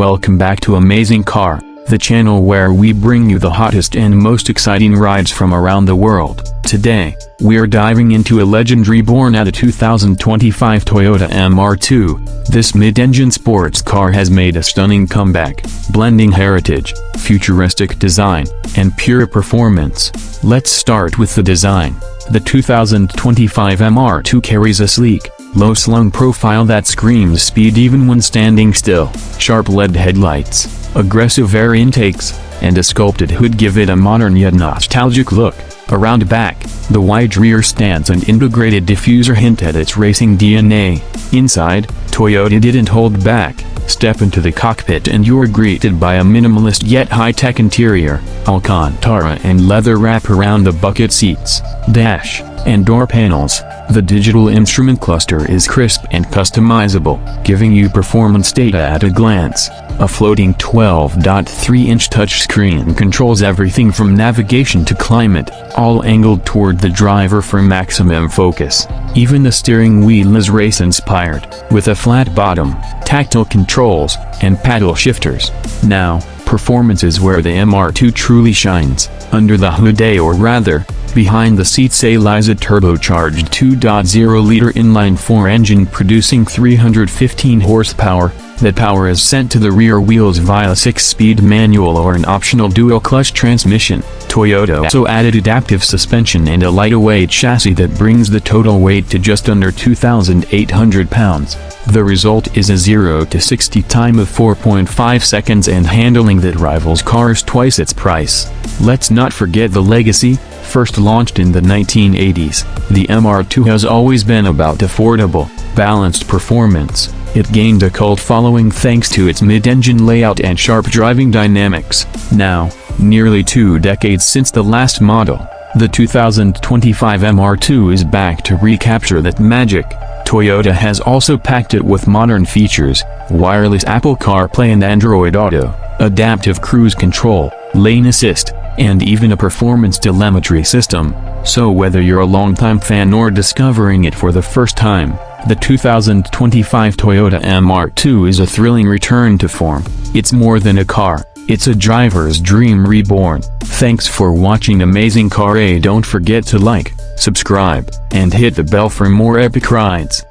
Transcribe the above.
Welcome back to Amazing Car, the channel where we bring you the hottest and most exciting rides from around the world. Today, we're diving into a legend reborn at a 2025 Toyota MR2. This mid-engine sports car has made a stunning comeback, blending heritage, futuristic design, and pure performance. Let's start with the design. The 2025 MR2 carries a sleek, low-slung profile that screams speed even when standing still. Sharp LED headlights, aggressive air intakes, and a sculpted hood give it a modern yet nostalgic look. Around back, the wide rear stands and integrated diffuser hint at its racing DNA. Inside, Toyota didn't hold back. Step into the cockpit and you're greeted by a minimalist yet high-tech interior. Alcantara and leather wrap around the bucket seats, dash, and door panels. The digital instrument cluster is crisp and customizable, giving you performance data at a glance. A floating 12.3-inch touchscreen controls everything from navigation to climate, all angled toward the driver for maximum focus. Even the steering wheel is race-inspired, with a flat bottom, tactile controls, and paddle shifters. Now, performance is where the MR2 truly shines. Under the hood, or rather, behind the seats, lies a turbocharged 2.0-liter inline-4 engine producing 315 horsepower. That power is sent to the rear wheels via a 6-speed manual or an optional dual-clutch transmission. Toyota also added adaptive suspension and a lighter-weight chassis that brings the total weight to just under 2,800 pounds. The result is a 0 to 60 time of 4.5 seconds and handling that rivals cars twice its price. Let's not forget the legacy. First launched in the 1980s, the MR2 has always been about affordable, balanced performance. It gained a cult following thanks to its mid-engine layout and sharp driving dynamics. Now, nearly 2 decades since the last model, the 2025 MR2 is back to recapture that magic. Toyota has also packed it with modern features: wireless Apple CarPlay and Android Auto, adaptive cruise control, lane assist, and even a performance telemetry system. So whether you're a longtime fan or discovering it for the first time, the 2025 Toyota MR2 is a thrilling return to form. It's more than a car, it's a driver's dream reborn. Thanks for watching Amazing Car. Don't forget to like, subscribe, and hit the bell for more epic rides.